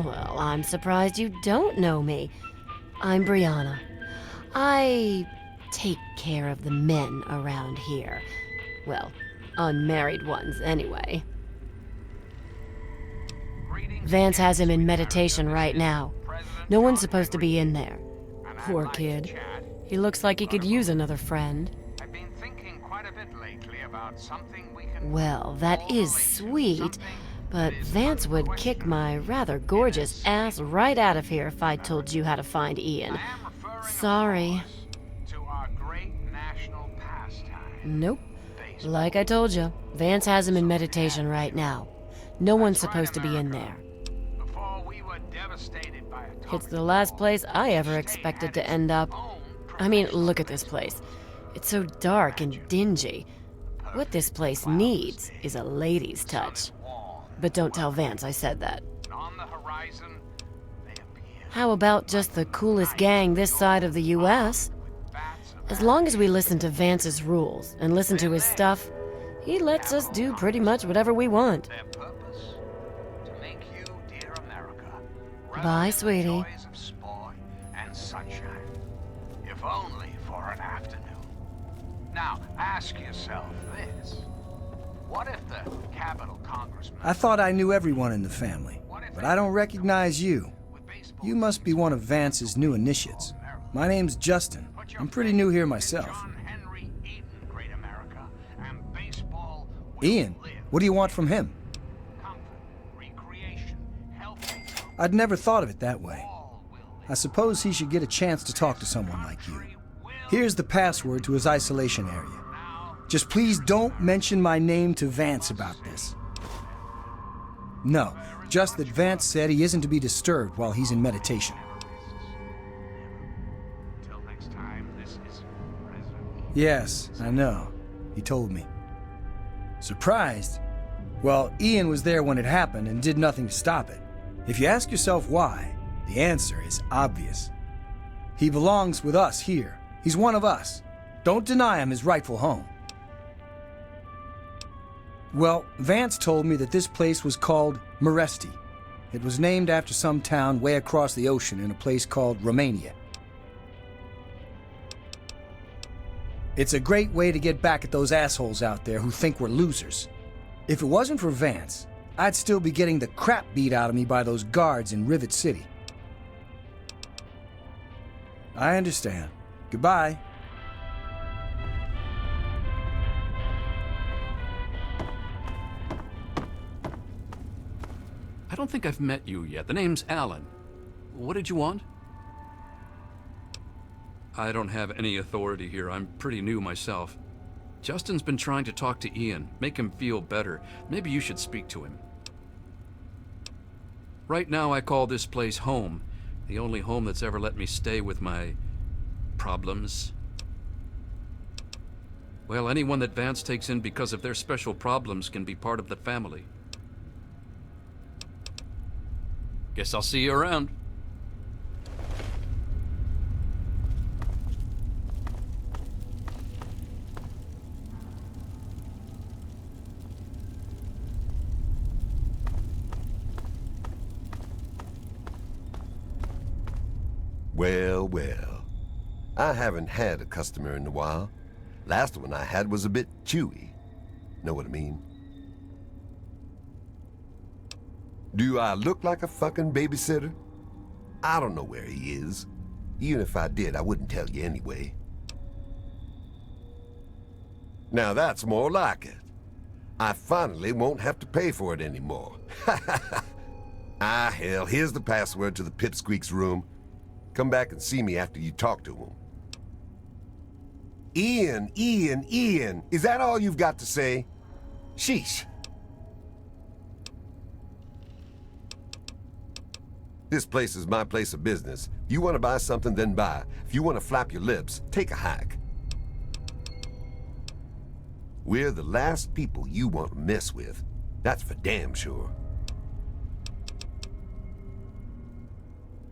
Well, I'm surprised you don't know me. I'm Brianna. I take care of the men around here. Well, unmarried ones, anyway. Vance has him in meditation right now. No one's supposed to be in there. Poor kid. He looks like he could use another friend. I've been thinking quite a bit lately about something we can. Well, that is sweet, but Vance would kick my rather gorgeous ass right out of here if I told you how to find Ian. Sorry. To our great national pastime. Nope. Like I told you, Vance has him in meditation right now. No one's supposed to be in there. Before we were devastated by a It's the last place I ever expected to end up. I mean, look at this place. It's so dark and dingy. What this place needs is a lady's touch. But don't tell Vance I said that. on the horizon, they appear How about just the coolest gang this side of the US? As long as we listen to Vance's rules and listen to his stuff, he lets us do pretty much whatever we want. their purpose to make you, dear America, Bye, sweetie. joys of sport and sunshine, if only for an afternoon. Now, ask yourself this. What if the Capitol Congressman I thought I knew everyone in the family, but I don't recognize you. with baseball You must be one of Vance's new initiates. My name's Justin. I'm pretty new here myself. John Henry Eaton, great America, and baseball will Ian, live. what do you want from him? Comfort, recreation, healthy, I'd never thought of it that way. all will live. I suppose he should get a chance to talk to someone like you. Here's the password to his isolation area. Just please don't mention my name to Vance about this. No, just that Vance said he isn't to be disturbed while he's in meditation. Until next time, this is President Ian. Yes, I know. He told me. Surprised? Well, Ian was there when it happened and did nothing to stop it. If you ask yourself why, the answer is obvious. He belongs with us here. He's one of us. Don't deny him his rightful home. Well, Vance told me that this place was called Meresti. It was named after some town way across the ocean in a place called Romania. It's a great way to get back at those assholes out there who think we're losers. If it wasn't for Vance, I'd still be getting the crap beat out of me by those guards in Rivet City. I understand. Goodbye. I don't think I've met you yet. The name's Alan. What did you want? I don't have any authority here. I'm pretty new myself. Justin's been trying to talk to Ian, make him feel better. Maybe you should speak to him. Right now, I call this place home. The only home that's ever let me stay with my problems. Well, anyone that Vance takes in because of their special problems can be part of the family. Guess I'll see you around. Well, well. I haven't had a customer in a while. Last one I had was a bit chewy. Know what I mean? Do I look like a fucking babysitter? I don't know where he is. Even if I did, I wouldn't tell you anyway. Now that's more like it. I finally won't have to pay for it anymore. Ah, hell, here's the password to the Pipsqueak's room. Come back and see me after you talk to him. Ian, is that all you've got to say? Sheesh. This place is my place of business. If you want to buy something, then buy. If you want to flap your lips, take a hike. We're the last people you want to mess with. That's for damn sure.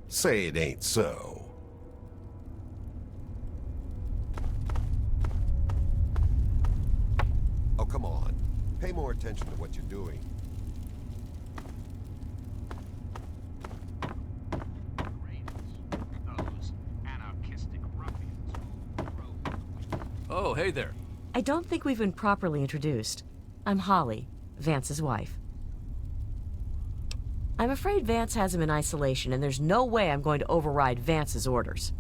Say it ain't so. Oh, come on. Pay more attention to what you're doing. Oh, hey there. I don't think we've been properly introduced. I'm Holly, Vance's wife. I'm afraid Vance has him in isolation, and there's no way I'm going to override Vance's orders.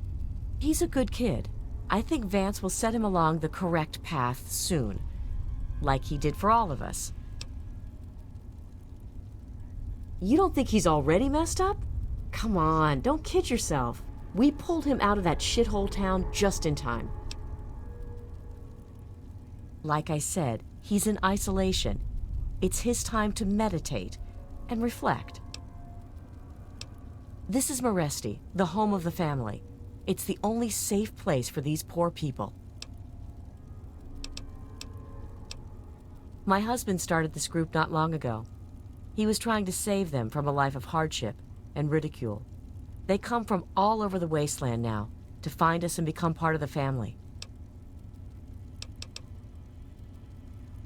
He's a good kid. I think Vance will set him along the correct path soon, like he did for all of us. You don't think he's already messed up? Come on, don't kid yourself. We pulled him out of that shithole town just in time. Like I said, he's in isolation. It's his time to meditate and reflect. This is Maresti, the home of the family. It's the only safe place for these poor people. My husband started this group not long ago. He was trying to save them from a life of hardship and ridicule. They come from all over the wasteland now to find us and become part of the family.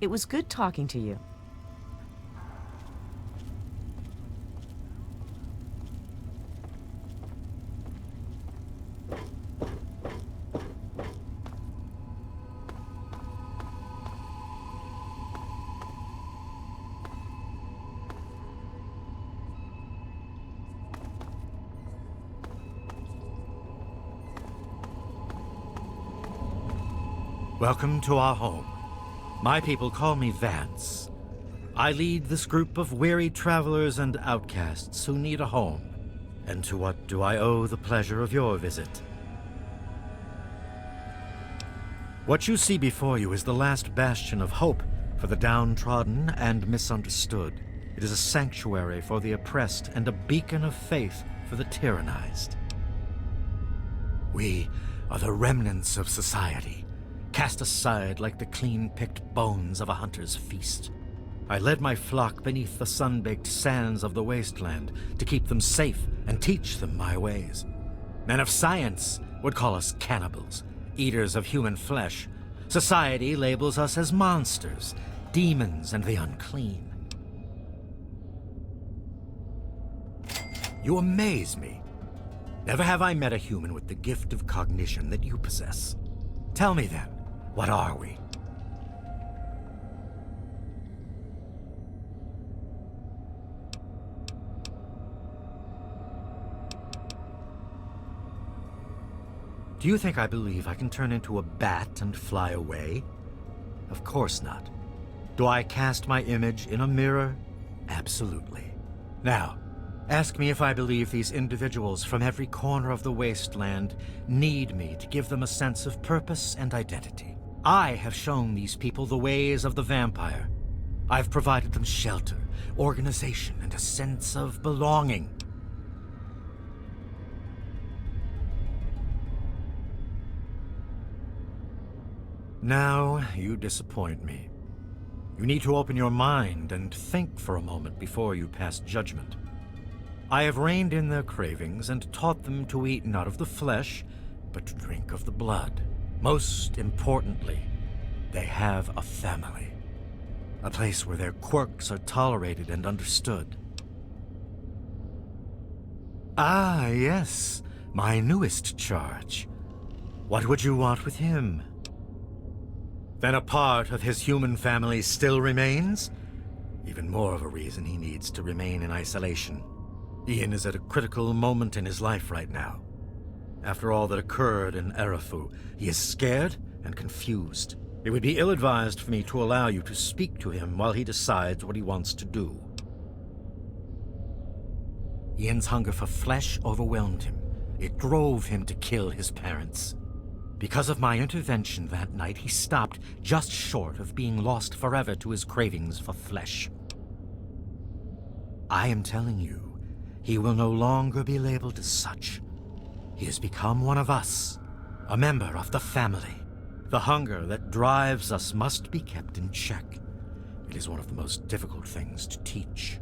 It was good talking to you. Welcome to our home. My people call me Vance. I lead this group of weary travelers and outcasts who need a home. And to what do I owe the pleasure of your visit? What you see before you is the last bastion of hope for the downtrodden and misunderstood. It is a sanctuary for the oppressed and a beacon of faith for the tyrannized. We are the remnants of society, cast aside like the clean-picked bones of a hunter's feast. I led my flock beneath the sun-baked sands of the wasteland to keep them safe and teach them my ways. Men of science would call us cannibals, eaters of human flesh. Society labels us as monsters, demons, and the unclean. You amaze me. Never have I met a human with the gift of cognition that you possess. Tell me then, what are we? Do you think I believe I can turn into a bat and fly away? Of course not. Do I cast my image in a mirror? Absolutely. Now, ask me if I believe these individuals from every corner of the wasteland need me to give them a sense of purpose and identity. I have shown these people the ways of the vampire. I've provided them shelter, organization, and a sense of belonging. Now, you disappoint me. You need to open your mind and think for a moment before you pass judgment. I have reined in their cravings and taught them to eat not of the flesh, but to drink of the blood. Most importantly, they have a family. A place where their quirks are tolerated and understood. Ah, yes, my newest charge. What would you want with him? Then a part of his human family still remains? Even more of a reason he needs to remain in isolation. Ian is at a critical moment in his life right now. After all that occurred in Arafu, he is scared and confused. It would be ill-advised for me to allow you to speak to him while he decides what he wants to do. Ian's hunger for flesh overwhelmed him. It drove him to kill his parents. Because of my intervention that night, he stopped just short of being lost forever to his cravings for flesh. I am telling you, he will no longer be labeled as such. He has become one of us, a member of the family. The hunger that drives us must be kept in check. It is one of the most difficult things to teach.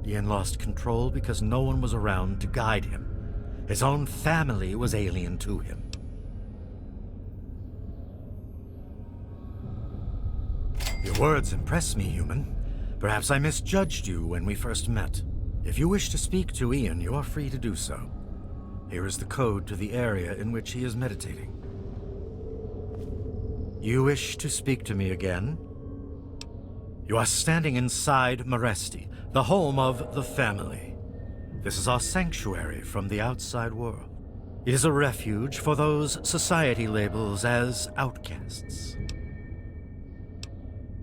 Ian lost control because no one was around to guide him. His own family was alien to him. Your words impress me, human. Perhaps I misjudged you when we first met. If you wish to speak to Ian, you are free to do so. Here is the code to the area in which he is meditating. You wish to speak to me again? You are standing inside Maresti, the home of the family. This is our sanctuary from the outside world. It is a refuge for those society labels as outcasts.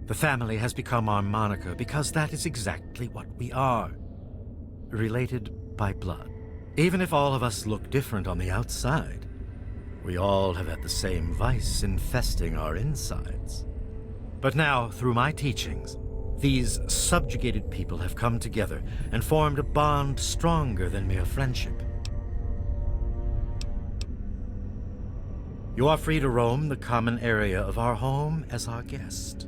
The family has become our moniker because that is exactly what we are. Related by blood. Even if all of us look different on the outside, we all have had the same vice infesting our insides. But now, through my teachings, these subjugated people have come together and formed a bond stronger than mere friendship. You are free to roam the common area of our home as our guest.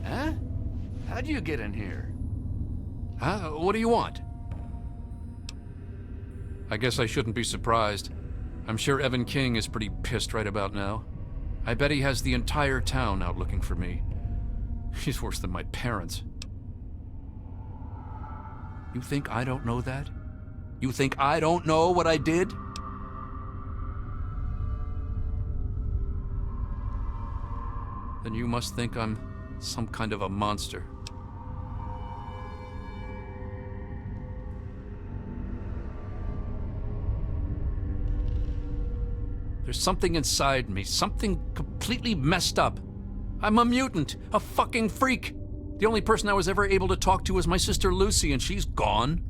Huh? How'd you get in here? Huh? What do you want? I guess I shouldn't be surprised. I'm sure Evan King is pretty pissed right about now. I bet he has the entire town out looking for me. He's worse than my parents. You think I don't know that? You think I don't know what I did? Then you must think I'm some kind of a monster. There's something inside me, something completely messed up. I'm a mutant, a fucking freak. The only person I was ever able to talk to was my sister Lucy, and she's gone.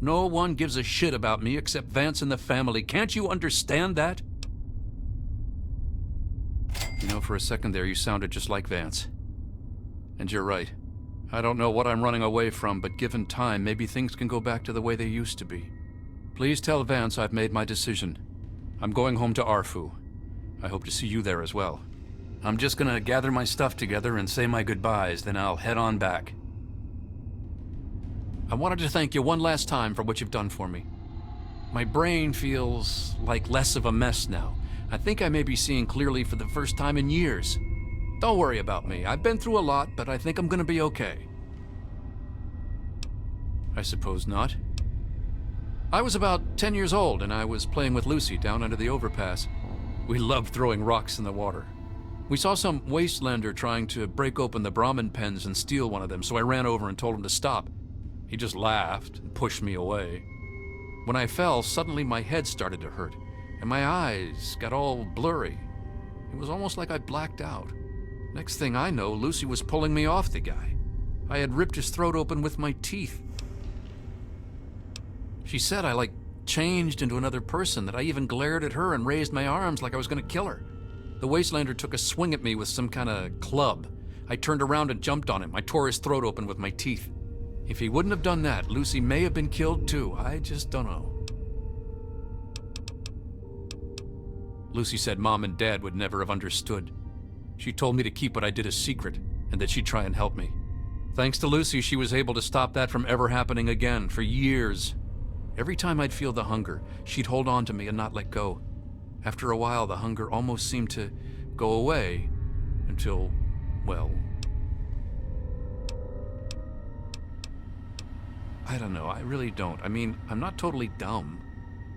No one gives a shit about me except Vance and the family. Can't you understand that? You know, for a second there, you sounded just like Vance. And you're right. I don't know what I'm running away from, but given time, maybe things can go back to the way they used to be. Please tell Vance I've made my decision. I'm going home to Arfu. I hope to see you there as well. I'm just gonna gather my stuff together and say my goodbyes, then I'll head on back. I wanted to thank you one last time for what you've done for me. My brain feels like less of a mess now. I think I may be seeing clearly for the first time in years. Don't worry about me. I've been through a lot, but I think I'm gonna be okay. I suppose not. I was about 10 years old, and I was playing with Lucy down under the overpass. We loved throwing rocks in the water. We saw some wastelander trying to break open the Brahmin pens and steal one of them, so I ran over and told him to stop. He just laughed and pushed me away. When I fell, suddenly my head started to hurt, and my eyes got all blurry. It was almost like I blacked out. Next thing I know, Lucy was pulling me off the guy. I had ripped his throat open with my teeth. She said I, changed into another person, that I even glared at her and raised my arms like I was gonna kill her. The wastelander took a swing at me with some kind of club. I turned around and jumped on him. I tore his throat open with my teeth. If he wouldn't have done that, Lucy may have been killed too. I just don't know. Lucy said Mom and Dad would never have understood. She told me to keep what I did a secret, and that she'd try and help me. Thanks to Lucy, she was able to stop that from ever happening again for years. Every time I'd feel the hunger, she'd hold on to me and not let go. After a while, the hunger almost seemed to go away until, well, I don't know. I really don't. I mean, I'm not totally dumb.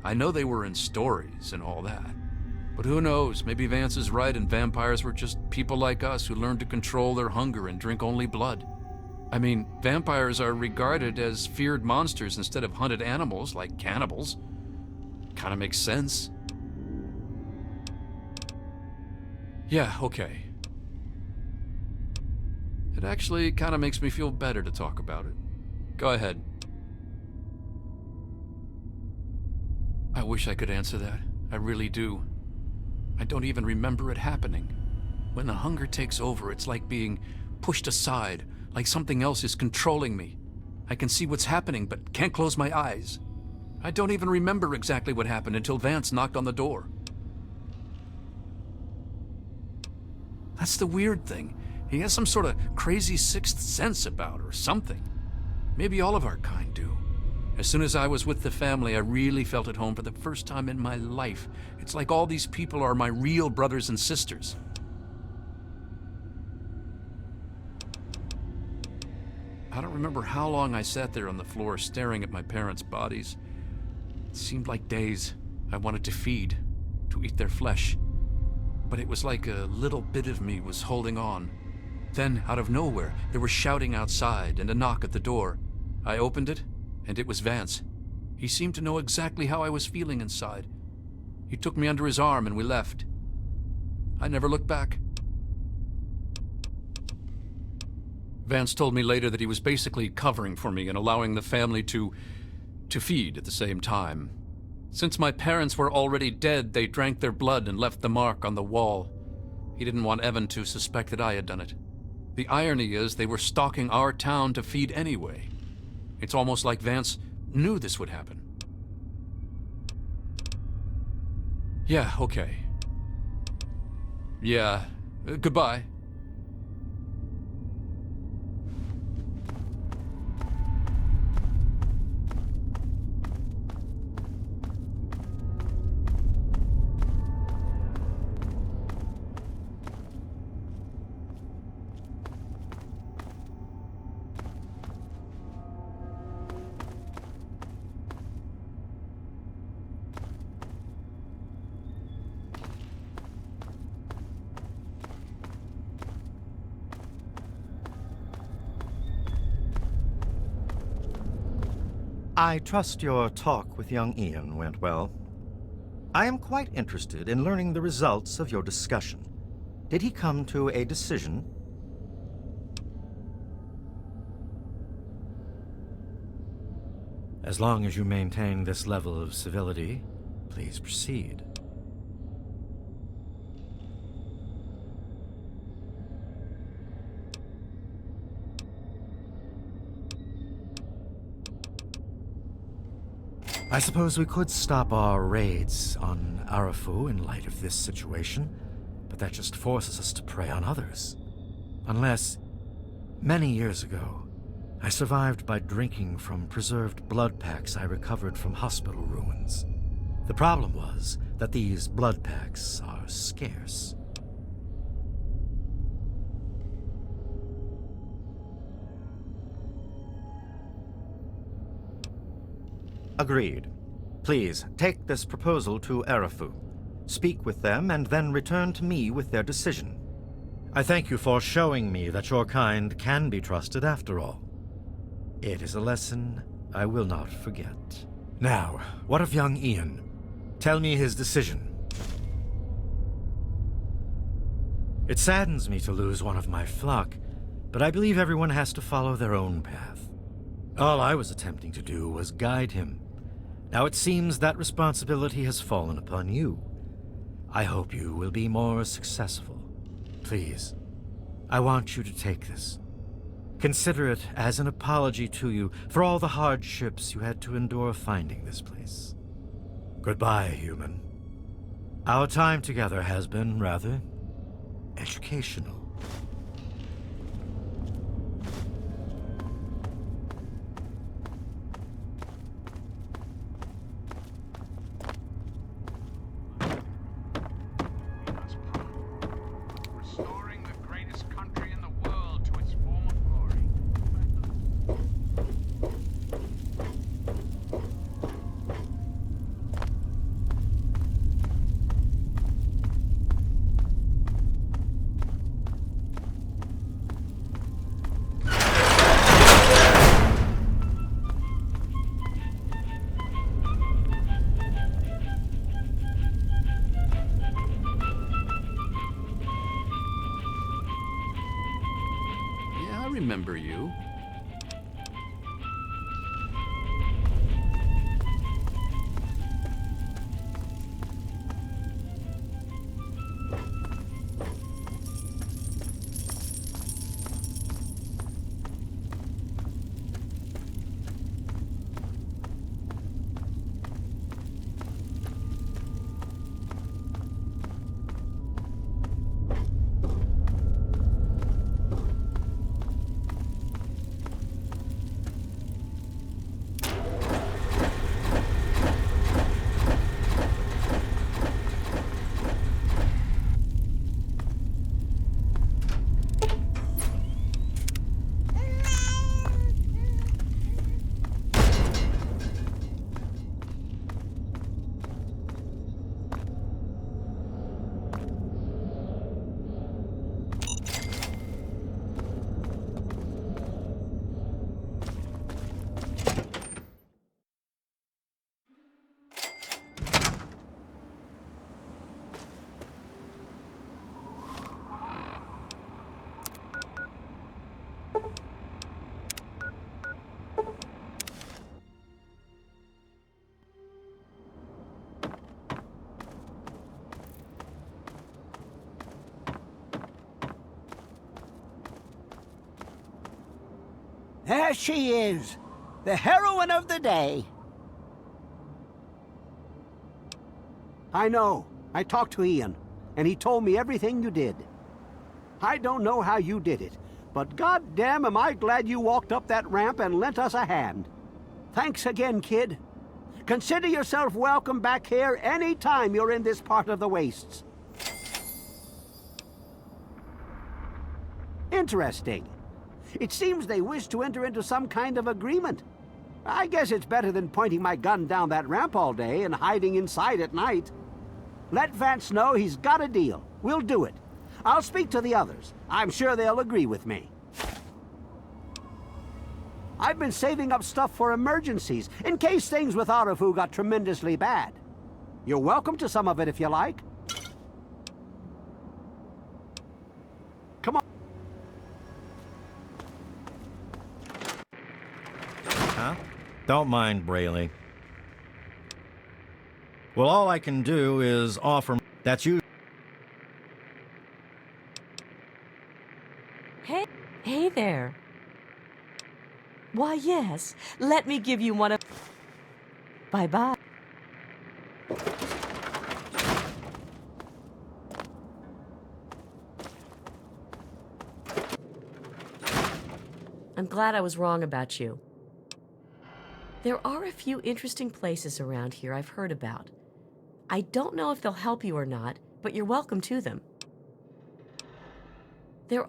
I know they were in stories and all that. But who knows? Maybe Vance is right and vampires were just people like us who learned to control their hunger and drink only blood. I mean, vampires are regarded as feared monsters instead of hunted animals like cannibals. Kinda makes sense. Yeah, okay. It actually kind of makes me feel better to talk about it. Go ahead. I wish I could answer that. I really do. I don't even remember it happening. When the hunger takes over, it's like being pushed aside, like something else is controlling me. I can see what's happening, but can't close my eyes. I don't even remember exactly what happened until Vance knocked on the door. That's the weird thing. He has some sort of crazy sixth sense about her, or something. Maybe all of our kind do. As soon as I was with the family, I really felt at home for the first time in my life. It's like all these people are my real brothers and sisters. I don't remember how long I sat there on the floor staring at my parents' bodies. It seemed like days. I wanted to feed, to eat their flesh. But it was like a little bit of me was holding on. Then, out of nowhere, there was shouting outside and a knock at the door. I opened it, and it was Vance. He seemed to know exactly how I was feeling inside. He took me under his arm and we left. I never looked back. Vance told me later that he was basically covering for me and allowing the family to feed at the same time. Since my parents were already dead, they drank their blood and left the mark on the wall. He didn't want Evan to suspect that I had done it. The irony is they were stalking our town to feed anyway. It's almost like Vance knew this would happen. Yeah, okay. Yeah, goodbye. I trust your talk with young Ian went well. I am quite interested in learning the results of your discussion. Did he come to a decision? As long as you maintain this level of civility, please proceed. I suppose we could stop our raids on Arafu in light of this situation, but that just forces us to prey on others. Unless, many years ago, I survived by drinking from preserved blood packs I recovered from hospital ruins. The problem was that these blood packs are scarce. Agreed. Please, take this proposal to Arafu. Speak with them and then return to me with their decision. I thank you for showing me that your kind can be trusted after all. It is a lesson I will not forget. Now, what of young Ian? Tell me his decision. It saddens me to lose one of my flock, but I believe everyone has to follow their own path. All I was attempting to do was guide him. Now it seems that responsibility has fallen upon you. I hope you will be more successful. Please, I want you to take this. Consider it as an apology to you for all the hardships you had to endure finding this place. Goodbye, human. Our time together has been rather educational. Restoring the greatest country in the world to its former glory. remember you. There she is, the heroine of the day. I know. I talked to Ian, and he told me everything you did. I don't know how you did it, but goddamn am I glad you walked up that ramp and lent us a hand. Thanks again, kid. Consider yourself welcome back here any time you're in this part of the wastes. Interesting. It seems they wish to enter into some kind of agreement. I guess it's better than pointing my gun down that ramp all day and hiding inside at night. Let Vance know he's got a deal. We'll do it. I'll speak to the others. I'm sure they'll agree with me. I've been saving up stuff for emergencies, in case things with Arafu got tremendously bad. You're welcome to some of it if you like. Come on. Huh? Don't mind Brayley. Well, all I can do is offer... That's you. Hey there. Why, yes. Let me give you one of... Bye-bye. I'm glad I was wrong about you. There are a few interesting places around here I've heard about. I don't know if they'll help you or not, but you're welcome to them. There...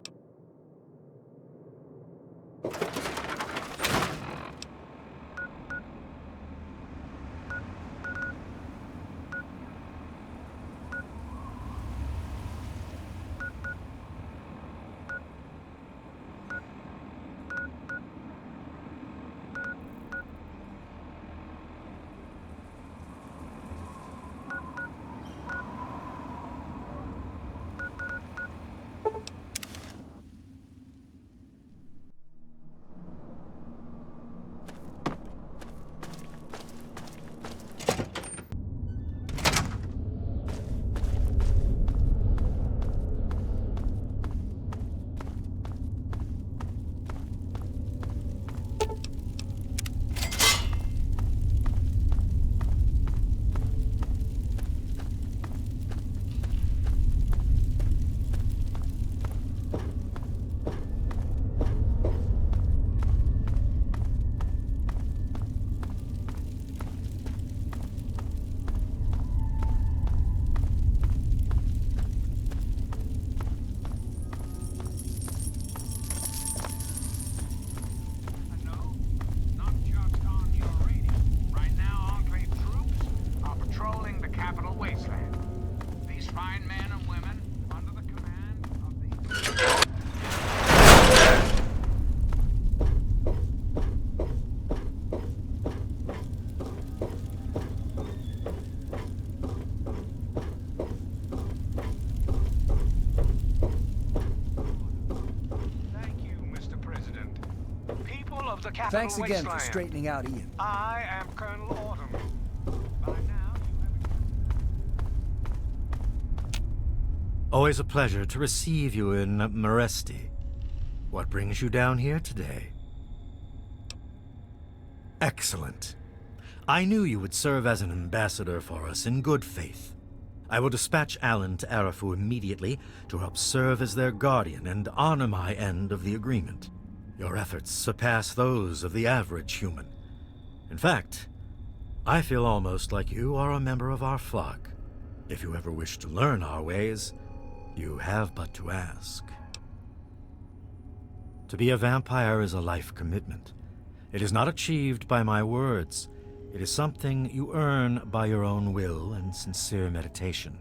capital Thanks again for wasteland. straightening out Ian. I am Colonel Autumn. By now, Always a pleasure to receive you in Meresti. What brings you down here today? Excellent. I knew you would serve as an ambassador for us in good faith. I will dispatch Alan to Arafu immediately to help serve as their guardian and honor my end of the agreement. Your efforts surpass those of the average human. In fact, I feel almost like you are a member of our flock. If you ever wish to learn our ways, you have but to ask. To be a vampire is a life commitment. It is not achieved by my words. It is something you earn by your own will and sincere meditation.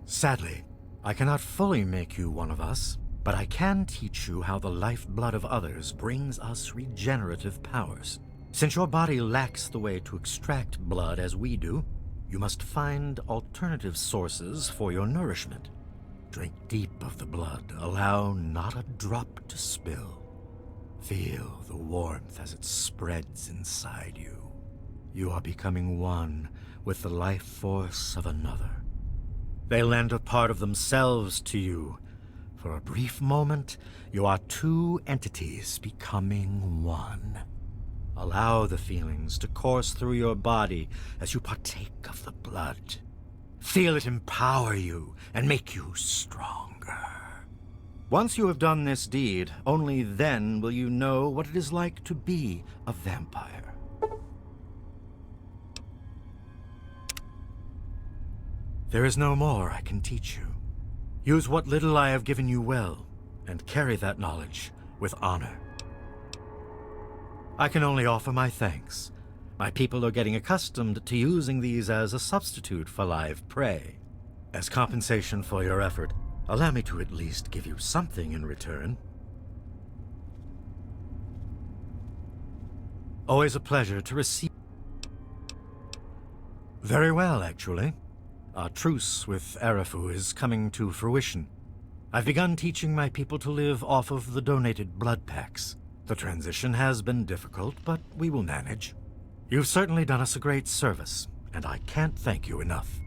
Sadly, I cannot fully make you one of us, but I can teach you how the lifeblood of others brings us regenerative powers. Since your body lacks the way to extract blood as we do, you must find alternative sources for your nourishment. Drink deep of the blood, allow not a drop to spill. Feel the warmth as it spreads inside you. You are becoming one with the life force of another. They lend a part of themselves to you. For a brief moment, you are two entities becoming one. Allow the feelings to course through your body as you partake of the blood. Feel it empower you and make you stronger. Once you have done this deed, only then will you know what it is like to be a vampire. There is no more I can teach you. Use what little I have given you well, and carry that knowledge with honor. I can only offer my thanks. My people are getting accustomed to using these as a substitute for live prey. As compensation for your effort, allow me to at least give you something in return. Always a pleasure to receive. Very well, actually. Our truce with Arafu is coming to fruition. I've begun teaching my people to live off of the donated blood packs. The transition has been difficult, but we will manage. You've certainly done us a great service, and I can't thank you enough.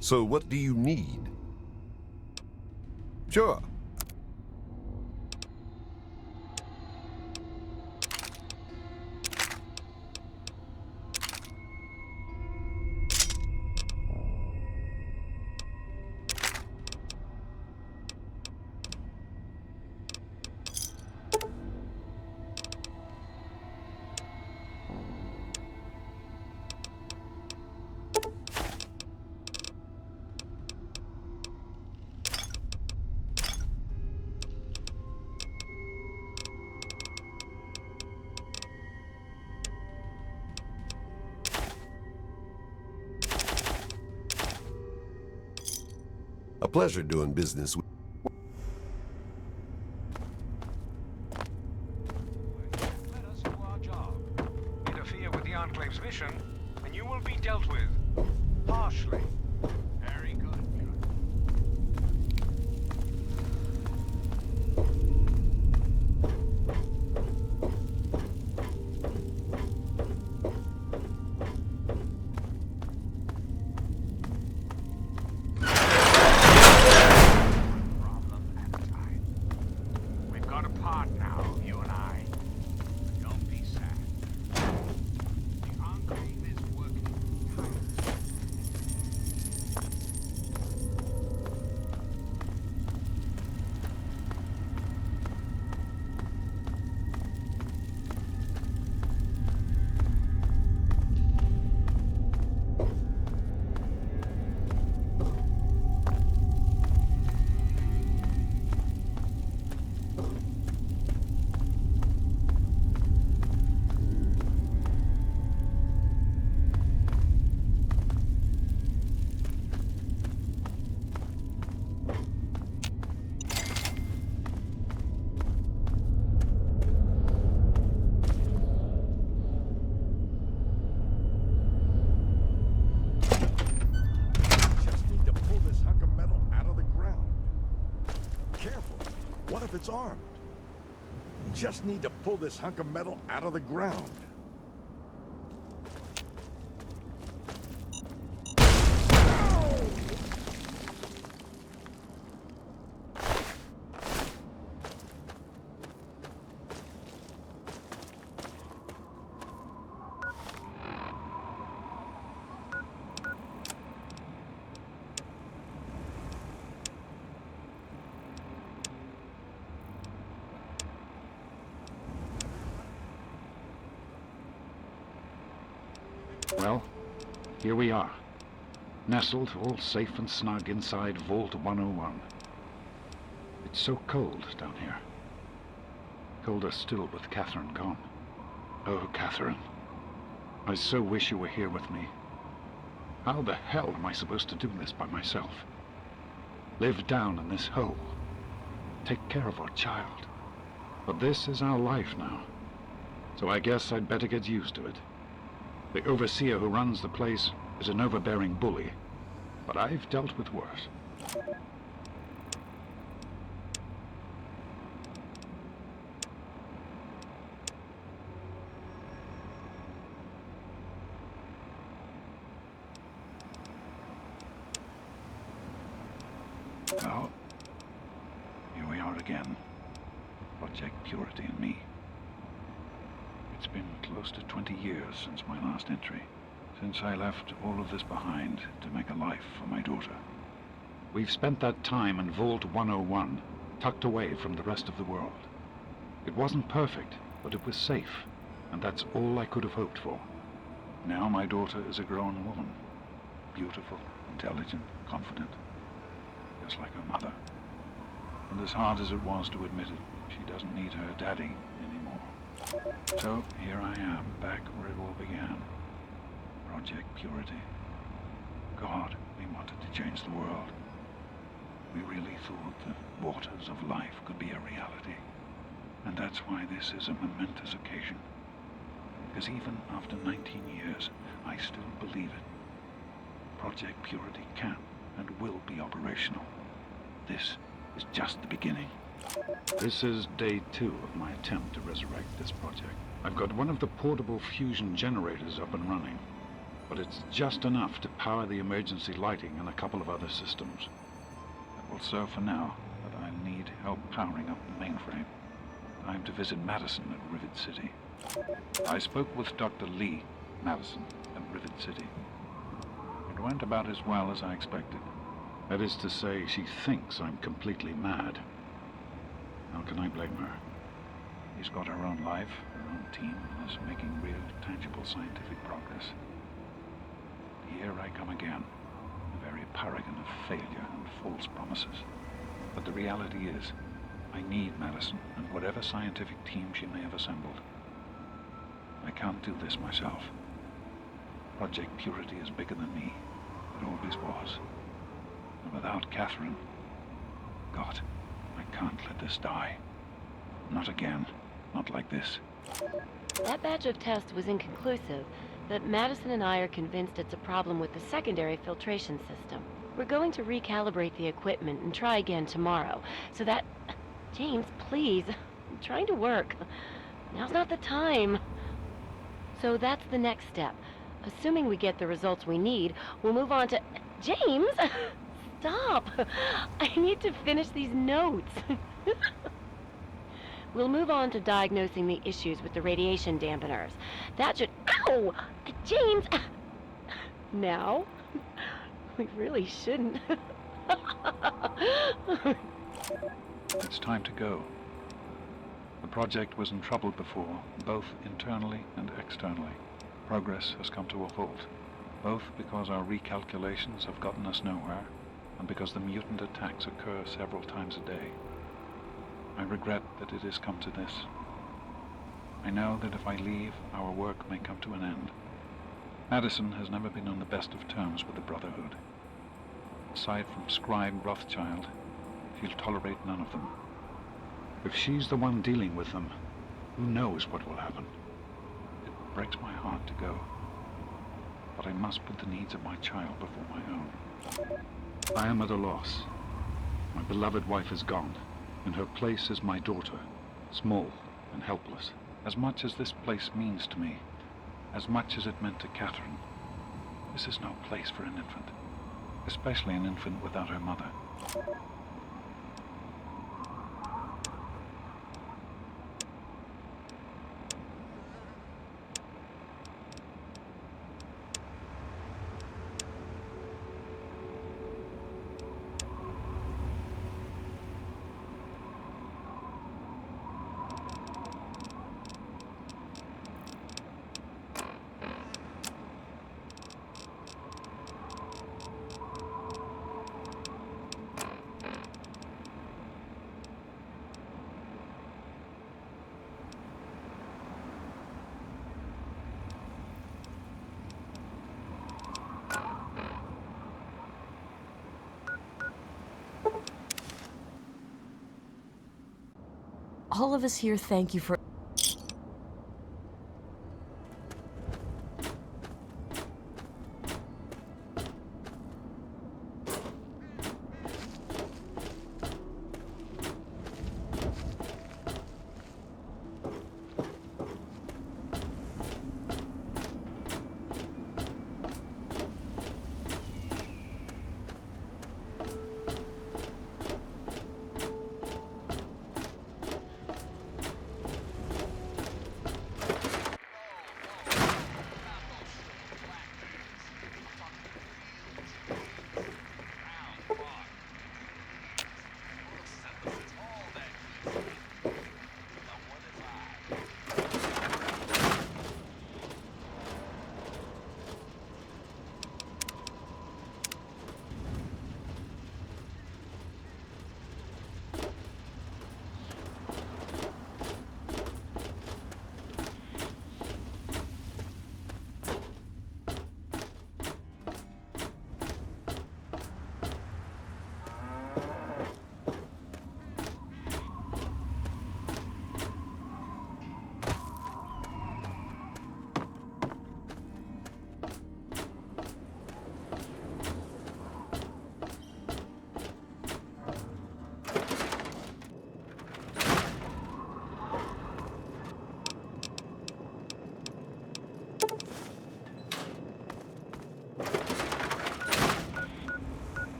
So what do you need? Sure. A pleasure doing business with. let us do our job. Interfere with the Enclave's mission, and you will be dealt with harshly. Very good. Problem at a time. We've got a part now, you and I. Don't be sad. The Enclave is working tirelessly. You just need to pull this hunk of metal out of the ground. Well, here we are, nestled all safe and snug inside Vault 101. It's so cold down here. Colder still with Catherine gone. Oh, Catherine, I so wish you were here with me. How the hell am I supposed to do this by myself? Live down in this hole. Take care of our child. But this is our life now, so I guess I'd better get used to it. The overseer who runs the place is an overbearing bully, but I've dealt with worse. Well, here we are again. Project Purity and me. It's been close to 20 years since my last entry, since I left all of this behind to make a life for my daughter. We've spent that time in Vault 101, tucked away from the rest of the world. It wasn't perfect, but it was safe, and that's all I could have hoped for. Now my daughter is a grown woman, beautiful, intelligent, confident, just like her mother. And as hard as it was to admit it, she doesn't need her daddy anymore. So, here I am, back where it all began. Project Purity. God, we wanted to change the world. We really thought the waters of life could be a reality. And that's why this is a momentous occasion. Because even after 19 years, I still believe it. Project Purity can and will be operational. This is just the beginning. This is day 2 of my attempt to resurrect this project. I've got one of the portable fusion generators up and running, but it's just enough to power the emergency lighting and a couple of other systems. That will serve for now, but I need help powering up the mainframe. Time to visit Madison at Rivet City. I spoke with Dr. Lee Madison at Rivet City. It went about as well as I expected. That is to say, she thinks I'm completely mad. How can I blame her? She's got her own life, her own team, and is making real, tangible scientific progress. Here I come again, a very paragon of failure and false promises. But the reality is, I need Madison and whatever scientific team she may have assembled. I can't do this myself. Project Purity is bigger than me. It always was. And without Catherine, God, I can't let this die. Not again. Not like this. That batch of tests was inconclusive, but Madison and I are convinced it's a problem with the secondary filtration system. We're going to recalibrate the equipment and try again tomorrow, so that... James, please. I'm trying to work. Now's not the time. So that's the next step. Assuming we get the results we need, we'll move on to... James! Stop! I need to finish these notes. We'll move on to diagnosing the issues with the radiation dampeners. That should... Ow! James! Now? We really shouldn't. It's time to go. The project was in trouble before, both internally and externally. Progress has come to a halt, both because our recalculations have gotten us nowhere, and because the mutant attacks occur several times a day. I regret that it has come to this. I know that if I leave, our work may come to an end. Madison has never been on the best of terms with the Brotherhood. Aside from Scribe Rothschild, she'll tolerate none of them. If she's the one dealing with them, who knows what will happen? It breaks my heart to go. But I must put the needs of my child before my own. I am at a loss. My beloved wife is gone. In her place is my daughter, small and helpless. As much as this place means to me, as much as it meant to Catherine, this is no place for an infant, especially an infant without her mother. All of us here thank you for...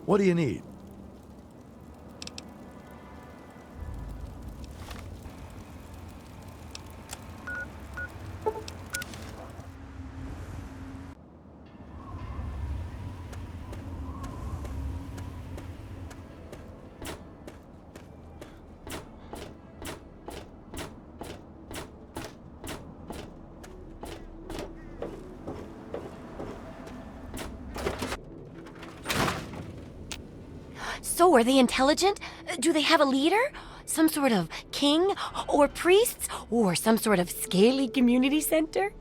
What do you need? So, are they intelligent? Do they have a leader? Some sort of king? Or priests? Or some sort of scaly community center?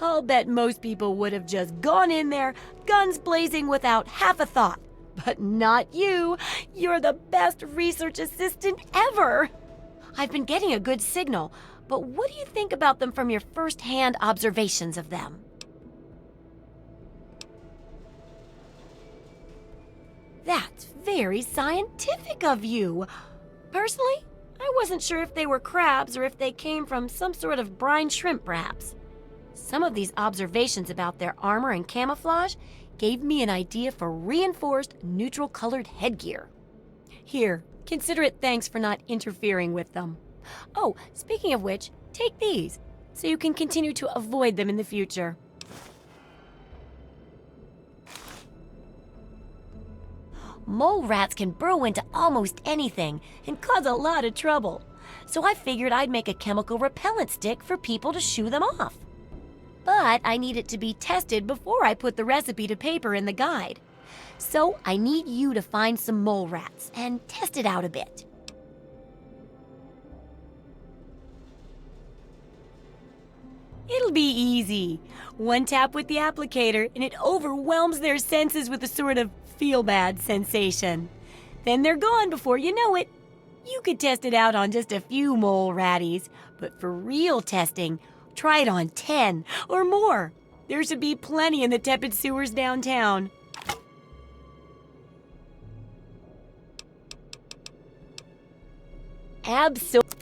I'll bet most people would have just gone in there, guns blazing without half a thought. But not you. You're the best research assistant ever. I've been getting a good signal, but what do you think about them from your first-hand observations of them? That's very scientific of you. Personally, I wasn't sure if they were crabs or if they came from some sort of brine shrimp, perhaps. Some of these observations about their armor and camouflage gave me an idea for reinforced neutral-colored headgear. Here, consider it thanks for not interfering with them. Oh, speaking of which, take these, so you can continue to avoid them in the future. Mole rats can burrow into almost anything and cause a lot of trouble. So I figured I'd make a chemical repellent stick for people to shoo them off. But I need it to be tested before I put the recipe to paper in the guide. So I need you to find some mole rats and test it out a bit. It'll be easy. One tap with the applicator and it overwhelms their senses with a sort of feel-bad sensation. Then they're gone before you know it. You could test it out on just a few mole ratties, but for real testing, try it on 10 or more. There should be plenty in the tepid sewers downtown. Absolutely.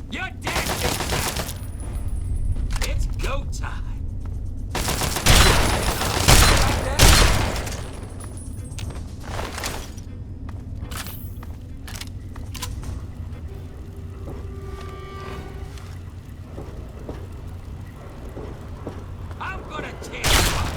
You're dead, Victor! It's go time! I'm gonna tear you up!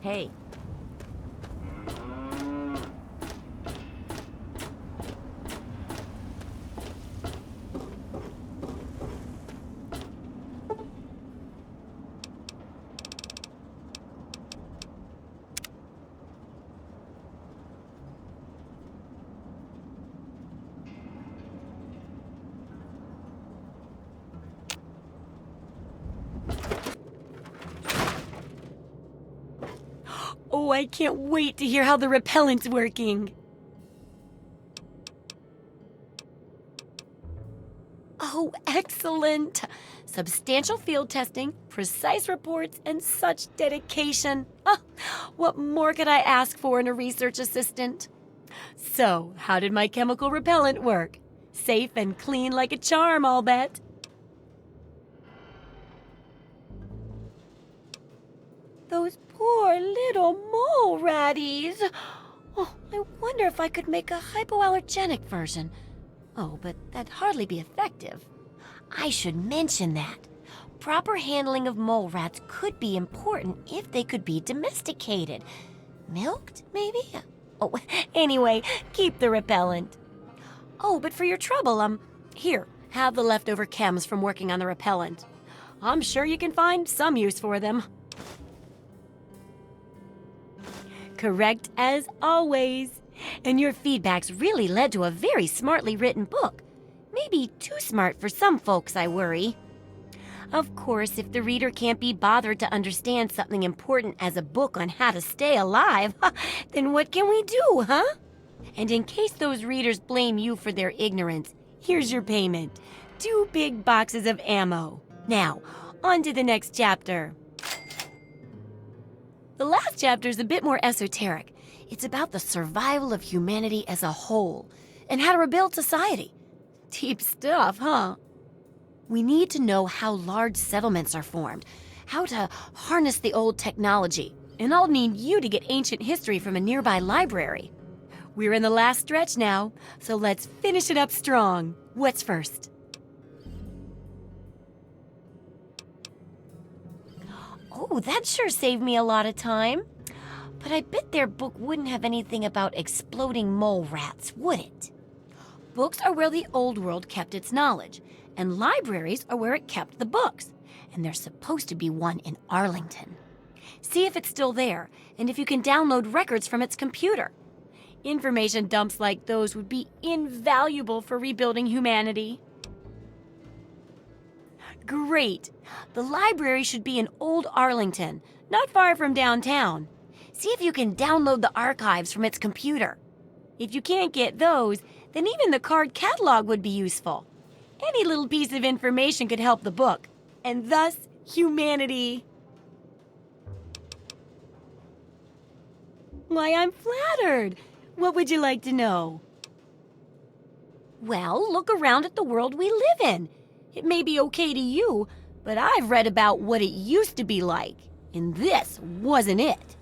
Hey. Oh, I can't wait to hear how the repellent's working. Oh, excellent! Substantial field testing, precise reports, and such dedication. Ah, what more could I ask for in a research assistant? So, how did my chemical repellent work? Safe and clean like a charm, I'll bet. Those poor little mole ratties. Oh, I wonder if I could make a hypoallergenic version. Oh, but that'd hardly be effective. I should mention that. Proper handling of mole rats could be important if they could be domesticated. Milked, maybe? Oh, anyway, keep the repellent. Oh, but for your trouble, here, have the leftover chems from working on the repellent. I'm sure you can find some use for them. Correct as always. And your feedback's really led to a very smartly written book. Maybe too smart for some folks, I worry. Of course, if the reader can't be bothered to understand something important as a book on how to stay alive, then what can we do, huh? And in case those readers blame you for their ignorance, here's your payment. 2 big boxes of ammo. Now, on to the next chapter. The last chapter is a bit more esoteric. It's about the survival of humanity as a whole and how to rebuild society. Deep stuff, huh? We need to know how large settlements are formed, how to harness the old technology, and I'll need you to get ancient history from a nearby library. We're in the last stretch now, so let's finish it up strong. What's first? Oh, that sure saved me a lot of time. But I bet their book wouldn't have anything about exploding mole rats, would it? Books are where the old world kept its knowledge, and libraries are where it kept the books. And there's supposed to be one in Arlington. See if it's still there, and if you can download records from its computer. Information dumps like those would be invaluable for rebuilding humanity. Great! The library should be in Old Arlington, not far from downtown. See if you can download the archives from its computer. If you can't get those, then even the card catalog would be useful. Any little piece of information could help the book, and thus humanity. Why, I'm flattered. What would you like to know? Well, look around at the world we live in. It may be okay to you, but I've read about what it used to be like, and this wasn't it.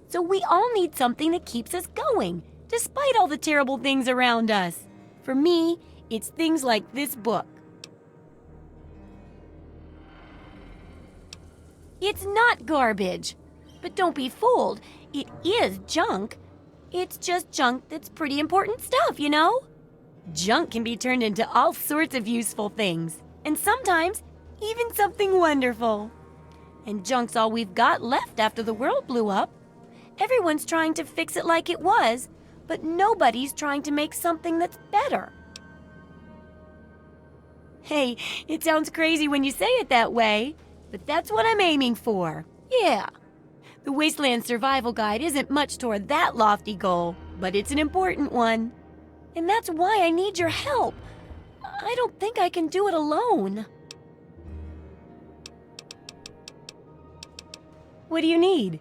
So we all need something that keeps us going, despite all the terrible things around us. For me, it's things like this book. It's not garbage, but don't be fooled. It is junk. It's just junk that's pretty important stuff, you know? Junk can be turned into all sorts of useful things. And sometimes, even something wonderful. And junk's all we've got left after the world blew up. Everyone's trying to fix it like it was, but nobody's trying to make something that's better. Hey, it sounds crazy when you say it that way, but that's what I'm aiming for. Yeah. The Wasteland Survival Guide isn't much toward that lofty goal, but it's an important one. And that's why I need your help. I don't think I can do it alone. What do you need?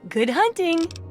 Good hunting!